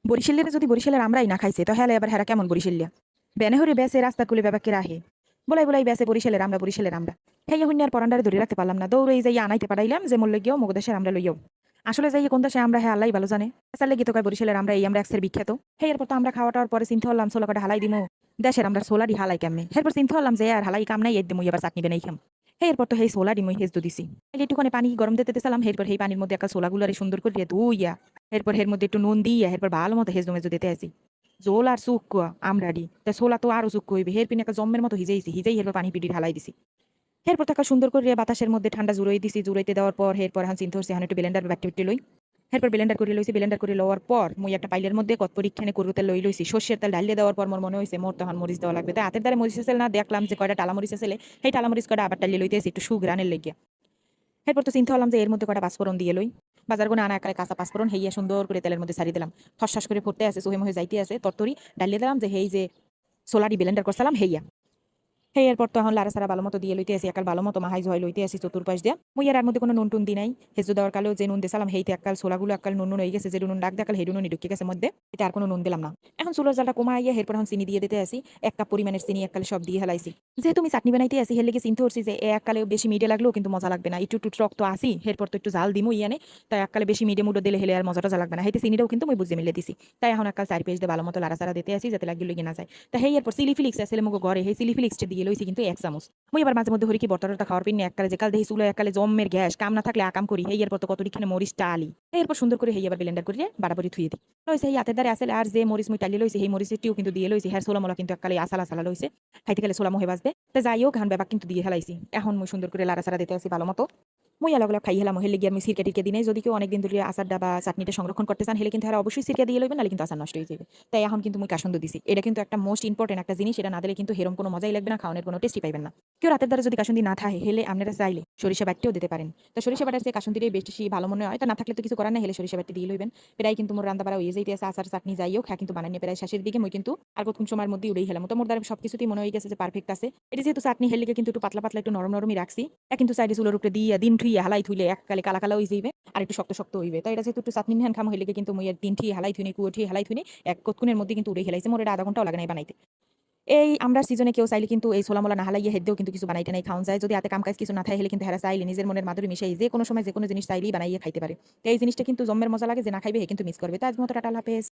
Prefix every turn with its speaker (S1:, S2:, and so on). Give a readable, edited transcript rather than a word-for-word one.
S1: বরিশালের যদি বরিশালের আমরাই না খাইছে তো হেলে এবার হেরা কেমন বরিশালিয়া বেনে হরে বেসে রাস্তা কুলে ব্যাপাকে রাহে বলাই বলাই বেসে বরিশালের আমরা হেই হুন্যার পরান্ডারে ধরে রাখতে পারলাম না দৌড়ে যাই আনাইতে পারাইলাম যে মূল্য গিয়েও মগদেশের আমরা লইয়াও আসলে যাই কোন দেশে আমরা হ্যাঁ আল্লাহ ভালো জানে আসলে গীত কয় বরিশালের আমরা একসের বিখ্যাত হে এরপর তো আমরা খাওয়াটার পরে চিন্তা হলাম সোলা কটা হালাই দিমু দেশের আমরা সোলা দি হালাই কেমনে এরপর চিন্তা হলাম যে আর হালাই কাম নাই এর দিমু এবার চাটনি বানাই খাম এরপর তো হেই সোলা দিমু হেজদু দিছি একটুখানি পানি গরম দিতে দিতেছিলাম এরপর হেই পানির মধ্যে একটা সোলাগুলারে সুন্দর করে ধুইয়া এরপর এর মধ্যে একটু নুন দিয়া এরপর ভালো মতো হেজদু মেজু দিতে আসি জোল আর সুক আমরাডি তা সোলা তো আরো সুক হইবে হের পিনে একটা জম্মের মতো হিজেই এরপর পানি পিটি ঢালাই দিছি এরপর টাকা সুন্দর করে বাতাসের মধ্যে ঠান্ডা জুড়াই দিছি জুড়াইতে দেওয়ার পর এরপর এখন চিন্তা হচ্ছে এখন একটু ব্লেন্ডার বাটি লই এরপর ব্লেন্ডার করে লওয়ার পর মুই একটা পাইলের মধ্যে কত পরীক্ষানে করতে লইছি সর্ষের তেল ঢালিয়ে দেওয়ার পর মোর মনে হয়েছে মোর তখন মরিচ দেওয়া লাগবে তাই হাতের দ্বারা মরিচ তেল না দেখলাম যে কয়টা টালা মরিচ আছে সেই টালা মরিচ কয়টা আবার টালিয়ে লইতেছি একটু সুগ্রানের লেগে এরপর তো চিন্তা হলাম যে এর মধ্যে কয়টা পাঁচফোড়ন দিয়ে লই বাজার গুলো আনা একালে কাঁচা পাঁচফোড়ন হেইয়া সুন্দর করে তেলের মধ্যে ছাড়িয়ে দিলাম ঠস করে ফুটতে আছে সোহে মহে যাইতে আছে তরতরি ডালিয়ে দিলাম যে হেই যে সোলারি ব্লেন্ডার করছিলাম হেইয়া সেই এরপর তো এখন লারা সারা ভালো মতো দিয়ে লইতে আসি একাল ভালো মতো মাহাই জয় লইতে আসি চতুর্পাশ দিয়া মুই আর মধ্যে কোনো নুন টুন দি নাই হেজু দেওয়ার কালেও যে নুন দিয়েছিলাম হেইতে একাল সোলাগুলো একাল নুন হয়ে গেছে যে নুন ডাক দেখাল হেডু নুন ঢুকে গেছে মধ্যে এটা আর কোনো নুন দিলাম না এখন চুলোর জালটা কমাইয়া এরপর এখন চিনি দিয়ে দিতে আসি এক কাপ পরিমাণের চিনি এককালে সব দিয়ে হেলাইছি যেহেতু আমি চাটনি বানাইতে আসি হেলে চিন্তা করছি যে এককালে বেশি মিডিয়া লাগলেও কিন্তু মজা লাগবে না একটু টক তো আসি এরপর তো একটু জাল দিমু ইয়ানে তাই এককালে বেশি মিডিয়া মুডো দিলে হেলে আর মজাটা যা লাগবে না হেতে চিনিটাও কিন্তু মুই বুঝে মিলে দিছি তাই এখন একাল চারি পেজ দিয়ে ভালো মতো লাড়া সারা দিতে আসি যাতে লাগিয়ে লইয়ে না যায় তাই হেই এরপর চিলি ফিলিক্স আসলে মুগো ঘরে সেই চিলি ফিলিক্সটা দিয়ে লইছি কিন্তু এক চামচ মুই এবার মাঝে মধ্যে হরি কি বটরটা খাওয়ার পিনে এককালে যে কাল দেখি চুলো এককালে জম্মের গ্যাস কাম না থাকলে আকাম করি হেই এরপর তো কতদিখানে মরিচ টালি এরপর সুন্দর করে হেই এবার ব্লেন্ডার করিয়ে বাড়াবাড়ি থুয়ে দিই লইছে এই হাতের দ্বারা আসলে আর যে মরিচ মুই টালি লইছে সেই মরিচটিও কিন্তু দিয়ে লইছে হ্যাঁ সোলা মোলা কিন্তু এককালে আসালা সালা লইছে খাইতে গেলে সোলা মোহে বাজবে তো যাইও ঘান ব্যাপার কিন্তু দিয়ে হেলাইছি এখন মুই সুন্দর করে লাড়া সারা দিতে আসি ভালো মতো মুই আলাগ খাই হেলাম হেলে গিয়ে আমি সিরকা টিরকে দিনে যদি কেউ অনেকদিন ধরে আচারটা বা চাটনিটা সংরক্ষণ করতে চান হেলে কিন্তু আর অবশ্যই সিরকা দিয়ে লইবেন নাহলে কিন্তু আচার নষ্ট হয়ে যাবে তাই এখন কিন্তু মুই কাসন্দ দিছি এটা কিন্তু একটা মোস্ট ইম্পর্টেন্ট একটা জিনিস এটা না দিলে কিন্তু হেরম কোনো মজাই লাগবে না খাওয়ানোর কোনো টেস্টি পাইবেন না কেউ রাতের দ্বারা যদি কাসুন্দি না থাকে হেলে আপনারা চাইলে সরিষা বাটতেও দিতে পারেন তো সরিষা বাটার যে কাসুন্দিটাই বেশি ভালো মনে হয় তা না থাকলে তো কিছু করার না হেলে সরিষা বাটি দিয়ে লইবেন প্রায় কিন্তু মোর রান্না বাড়া হয়ে যাইতে আছে আচার চাটনি যাইও খা কিন্তু বানানি প্রায় শেষের দিকে মই কিন্তু আর কতক্ষণ সময়ের মধ্যে উড়েই হেলাম তো মোর দ্বারা সবকিছুতেই মনে হয়ে গেছে যে পারফেক্ট আছে এটা যেহেতু চাটনি হেলে কিন্তু একটু পাতলা পাতলা একটু নরম নরমই রাখছি কিন্তু সাইডে চুলোর উপরে দিয়ে দিন ঠুইয়ে হালাই থুইলে এককালে কালা কালা হয়ে যাইবে আর একটু শক্ত শক্ত হইবে তো এটা যেহেতু একটু চাটনি নিহান খাম হইলে কিন্তু মই দিন ঠিয়ে হালাই থুইনি কুয়ো ঠিয়ে হালাই থুইনি এক কতক্ষণের মধ্যে কিন্তু উড়ে হেলাইছে মোর এটা আধা ঘন্টাও লাগে নাই বানাইতে এই আমরা সিজনে কেউ চাইলে কিন্তু এই ছোলা মোলা না হালাইয়া হেদেও কিন্তু কিছু বানাইতে নাই খাওয়া যায় যদি হাতে কাম কাজ কিছু না থাকে হেলে কিন্তু হেরা চাইলে নিজের মনের মাধুরী মিশাই যে কোনো সময় যে কোনো জিনিস চাইলেই বানাইয়া খাইতে পারে তো এই জিনিসটা কিন্তু জম্মের মজা লাগে যে না খাইবে হে কিন্তু মিস করবে তো আজ মতো টাটা হাফেজ।